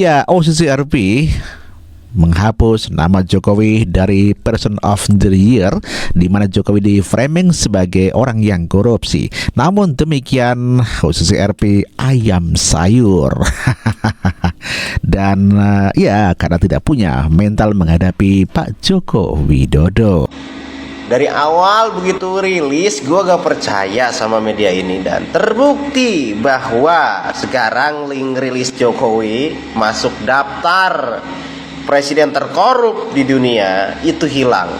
Ya, OCCRP menghapus nama Jokowi dari Person of the Year, di mana Jokowi di framing sebagai orang yang korupsi. Namun demikian, OCCRP ayam sayur. Dan ya, karena tidak punya mental menghadapi Pak Joko Widodo. Dari awal begitu rilis, gue gak percaya sama media ini. Dan terbukti bahwa sekarang link rilis Jokowi masuk daftar presiden terkorup di dunia itu hilang.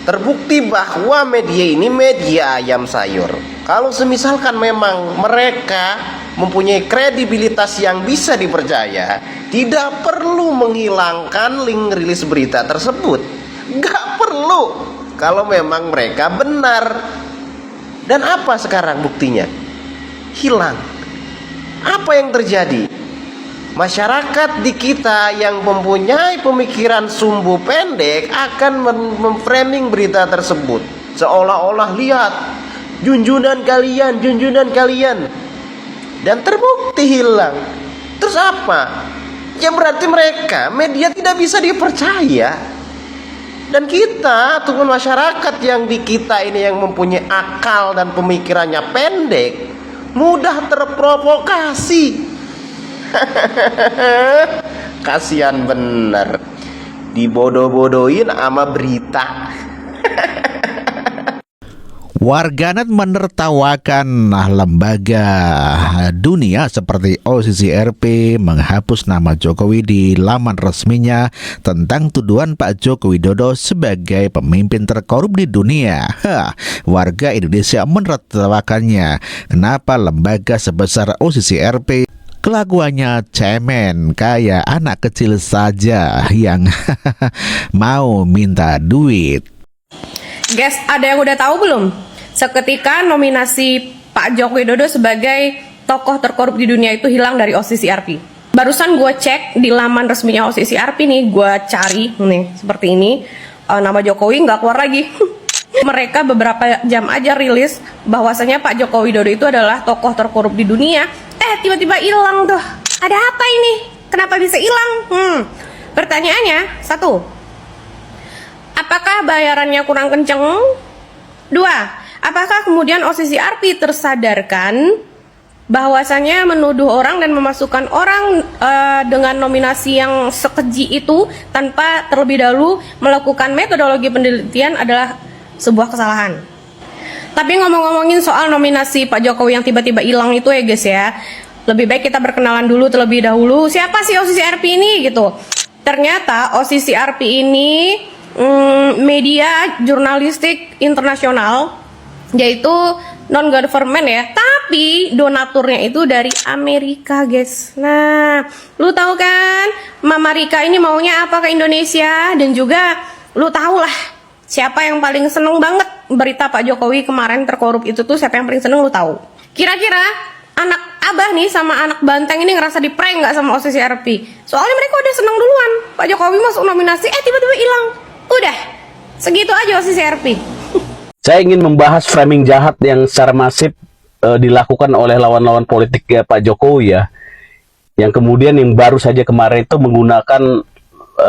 Terbukti bahwa media ini media ayam sayur. Kalau semisalkan memang mereka mempunyai kredibilitas yang bisa dipercaya, tidak perlu menghilangkan link rilis berita tersebut. Gak perlu. Kalau memang mereka benar. Dan apa sekarang buktinya? Hilang. Apa yang terjadi? Masyarakat di kita yang mempunyai pemikiran sumbu pendek akan memframing berita tersebut seolah-olah lihat junjunan kalian, dan terbukti hilang. Terus apa? Ya berarti mereka media tidak bisa dipercaya. Dan kita ataupun masyarakat yang di kita ini yang mempunyai akal dan pemikirannya pendek, mudah terprovokasi. Kasihan bener, dibodoh-bodohin sama berita. Warganet menertawakan lembaga dunia seperti OCCRP menghapus nama Jokowi di laman resminya tentang tuduhan Pak Joko Widodo sebagai pemimpin terkorup di dunia. Warga Indonesia menertawakannya. Kenapa lembaga sebesar OCCRP kelakuannya cemen kayak anak kecil saja yang mau minta duit? Guys, ada yang udah tahu belum? Seketika nominasi Pak Joko Widodo sebagai tokoh terkorup di dunia itu hilang dari OCCRP. Barusan gue cek di laman resminya OCCRP nih, gue cari nih seperti ini, nama Jokowi nggak keluar lagi. Mereka beberapa jam aja rilis bahwasanya Pak Joko Widodo itu adalah tokoh terkorup di dunia. Tiba-tiba hilang tuh. Ada apa ini? Kenapa bisa hilang? Pertanyaannya, satu, apakah bayarannya kurang kenceng? Dua, apakah kemudian OCCRP tersadarkan bahwasanya menuduh orang dan memasukkan orang dengan nominasi yang sekeji itu tanpa terlebih dahulu melakukan metodologi penelitian adalah sebuah kesalahan? Tapi ngomong-ngomongin soal nominasi Pak Jokowi yang tiba-tiba hilang itu ya guys ya, lebih baik kita berkenalan dulu terlebih dahulu. Siapa sih OCCRP ini gitu? Ternyata OCCRP ini media jurnalistik internasional, yaitu non-government ya, tapi donaturnya itu dari Amerika guys. Nah, lu tahu kan Mama Rika ini maunya apa ke Indonesia? Dan juga lu tahu lah siapa yang paling seneng banget berita Pak Jokowi kemarin terkorup itu tuh, siapa yang paling seneng lu tahu? Kira-kira anak abah nih sama anak banteng ini ngerasa di prank nggak sama OCCRP? Soalnya mereka udah seneng duluan, Pak Jokowi masuk nominasi, tiba-tiba hilang. Udah, segitu aja OCCRP. Saya ingin membahas framing jahat yang secara masif dilakukan oleh lawan-lawan politik ya, Pak Jokowi ya. Yang kemudian yang baru saja kemarin itu menggunakan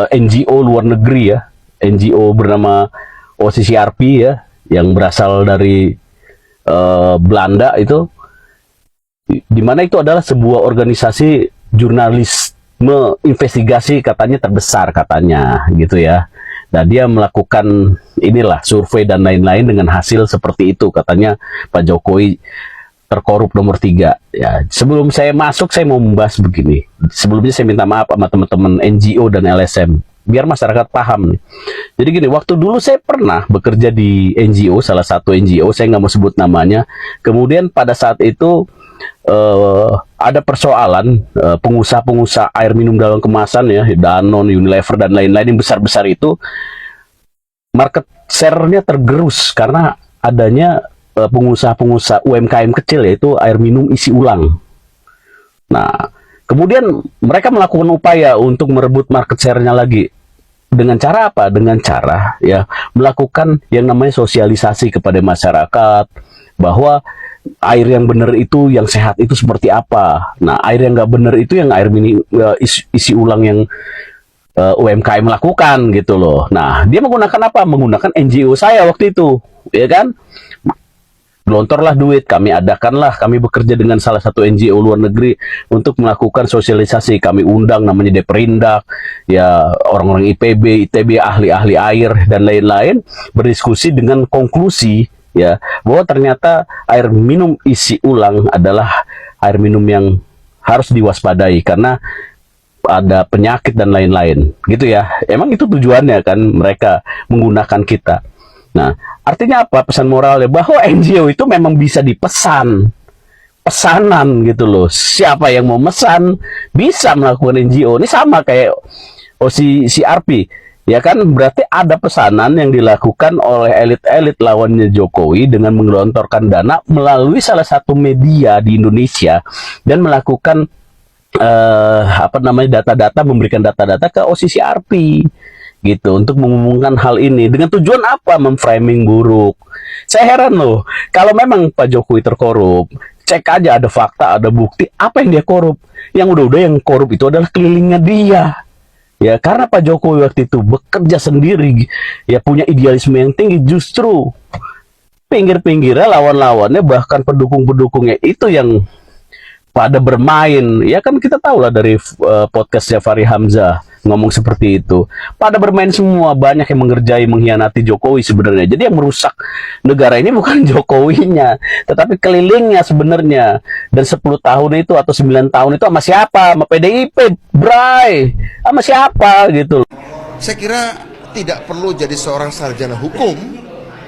NGO luar negeri ya. NGO bernama OCCRP ya, yang berasal dari Belanda itu. Di mana itu adalah sebuah organisasi jurnalisme investigasi katanya terbesar katanya gitu ya. Nah, dia melakukan inilah survei dan lain-lain dengan hasil seperti itu. Katanya Pak Jokowi terkorup nomor 3. Ya, sebelum saya masuk, saya mau membahas begini. Sebelumnya saya minta maaf sama teman-teman NGO dan LSM, biar masyarakat paham nih. Jadi gini, waktu dulu saya pernah bekerja di NGO, salah satu NGO, saya nggak mau sebut namanya. Kemudian pada saat itu ada persoalan pengusaha-pengusaha air minum dalam kemasan ya, Danone, Unilever dan lain-lain yang besar-besar itu market share-nya tergerus karena adanya pengusaha-pengusaha UMKM kecil, yaitu air minum isi ulang. Nah, kemudian mereka melakukan upaya untuk merebut market share-nya lagi. Dengan cara apa? Dengan cara ya melakukan yang namanya sosialisasi kepada masyarakat bahwa air yang benar itu, yang sehat itu seperti apa. Nah, air yang nggak benar itu yang air isi ulang yang UMKM melakukan gitu loh. Nah, dia menggunakan apa? Menggunakan NGO saya waktu itu, ya kan? Gelontorlah duit, kami bekerja dengan salah satu NGO luar negeri untuk melakukan sosialisasi. Kami undang namanya Deperindak, ya orang-orang IPB, ITB, ahli-ahli air dan lain-lain, berdiskusi dengan konklusi ya bahwa ternyata air minum isi ulang adalah air minum yang harus diwaspadai karena ada penyakit dan lain-lain gitu ya. Emang itu tujuannya kan mereka menggunakan kita. Nah, artinya apa pesan moralnya? Bahwa NGO itu memang bisa pesanan gitu loh. Siapa yang mau mesan bisa melakukan NGO. Ini sama kayak OCCRP. Ya kan, berarti ada pesanan yang dilakukan oleh elit-elit lawannya Jokowi dengan menggelontorkan dana melalui salah satu media di Indonesia dan melakukan data-data, memberikan data-data ke OCCRP gitu untuk mengumumkan hal ini dengan tujuan apa? Memframing buruk. Saya heran loh, kalau memang Pak Jokowi terkorup, cek aja ada fakta, ada bukti apa yang dia korup. Yang udah-udah yang korup itu adalah kelilingnya dia. Ya, karena Pak Jokowi waktu itu bekerja sendiri, ya punya idealisme yang tinggi, justru pinggir-pinggirnya lawan-lawannya bahkan pendukung-pendukungnya itu yang pada bermain. Ya kan kita tahu lah dari podcastnya Fahri Hamzah ngomong seperti itu. Pada bermain semua, banyak yang mengerjai, mengkhianati Jokowi sebenarnya. Jadi yang merusak negara ini bukan Jokowinya, tetapi kelilingnya sebenarnya. Dan 10 tahun itu atau 9 tahun itu sama siapa? Sama PDIP, Bray. Sama siapa gitu. Saya kira tidak perlu jadi seorang sarjana hukum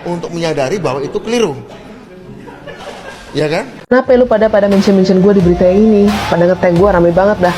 untuk menyadari bahwa itu keliru. Ya kan? Kenapa lu pada mention gue di berita yang ini? Pada nge-tag gue rame banget dah.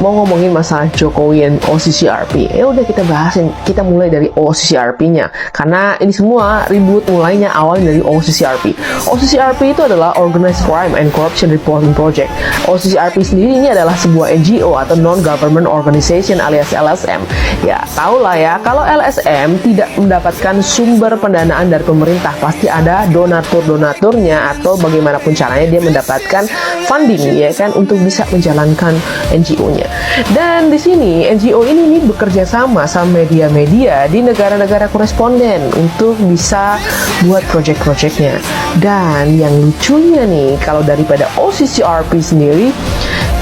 Mau ngomongin masalah Jokowi dan OCCRP. Ya udah kita bahasin. Kita mulai dari OCCRP-nya. Karena ini semua ribut mulainya awalnya dari OCCRP. OCCRP itu adalah Organized Crime and Corruption Reporting Project. OCCRP sendiri ini adalah sebuah NGO atau Non-Government Organization alias LSM. Ya, tau lah ya, kalau LSM tidak mendapatkan sumber pendanaan dari pemerintah, pasti ada donatur-donaturnya atau bagaimanapun caranya dia mendapatkan funding ya kan untuk bisa menjalankan NGO-nya. Dan di sini NGO ini bekerja sama media-media di negara-negara koresponden untuk bisa buat project-projectnya. Dan yang lucunya nih, kalau daripada OCCRP sendiri,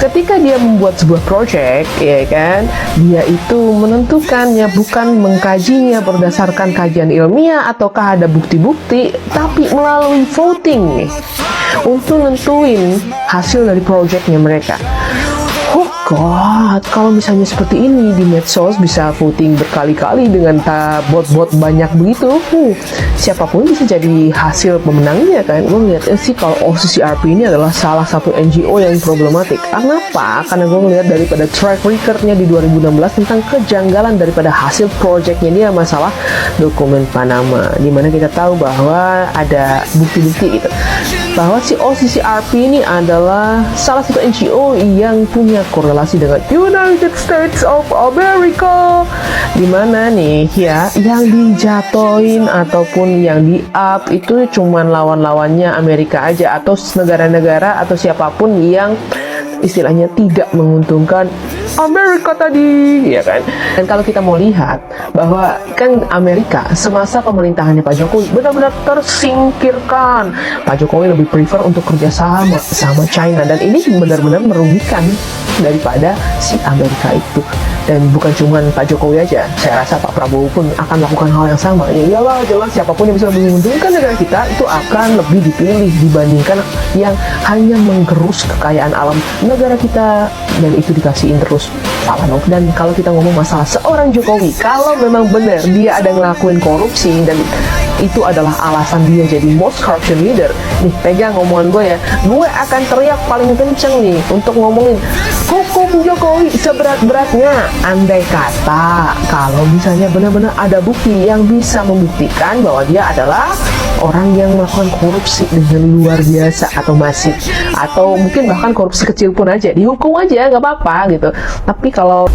ketika dia membuat sebuah project, ya kan, dia itu menentukannya bukan mengkajinya berdasarkan kajian ilmiah ataukah ada bukti-bukti, tapi melalui voting nih, untuk nentuin hasil dari projectnya mereka. Oh God, kalau misalnya seperti ini di medsos bisa voting berkali-kali dengan bot-bot banyak begitu, siapapun bisa jadi hasil pemenangnya kan. Gue ngeliat sih kalau OCCRP ini adalah salah satu NGO yang problematik. Kenapa? Karena gue ngeliat daripada track record-nya di 2016 tentang kejanggalan daripada hasil projectnya dia masalah dokumen Panama, dimana kita tahu bahwa ada bukti-bukti gitu bahwa si OCCRP ini adalah salah satu NGO yang punya korelasi dengan United States of America, dimana nih ya yang dijatoin ataupun yang di-up itu cuman lawan-lawannya Amerika aja atau negara-negara atau siapapun yang istilahnya tidak menguntungkan Amerika tadi, ya kan? Dan kalau kita mau lihat bahwa kan Amerika semasa pemerintahannya Pak Jokowi benar-benar tersingkirkan. Pak Jokowi lebih prefer untuk kerjasama sama China, dan ini benar-benar merugikan daripada si Amerika itu. Dan bukan cuma Pak Jokowi aja, saya rasa Pak Prabowo pun akan melakukan hal yang sama. Ya iyalah, jelas siapapun yang bisa menguntungkan negara kita itu akan lebih dipilih dibandingkan yang hanya menggerus kekayaan alam negara kita, dan itu dikasihin terus. Dan kalau kita ngomong masalah seorang Jokowi, kalau memang benar dia ada ngelakuin korupsi dan itu adalah alasan dia jadi most corruption leader, nih pegang omongan gue ya, gue akan teriak paling kenceng nih untuk ngomongin hukum Jokowi seberat-beratnya. Andai kata kalau misalnya benar-benar ada bukti yang bisa membuktikan bahwa dia adalah orang yang melakukan korupsi dengan luar biasa atau masif, atau mungkin bahkan korupsi kecil pun aja dihukum aja, nggak apa-apa gitu. Tapi kalau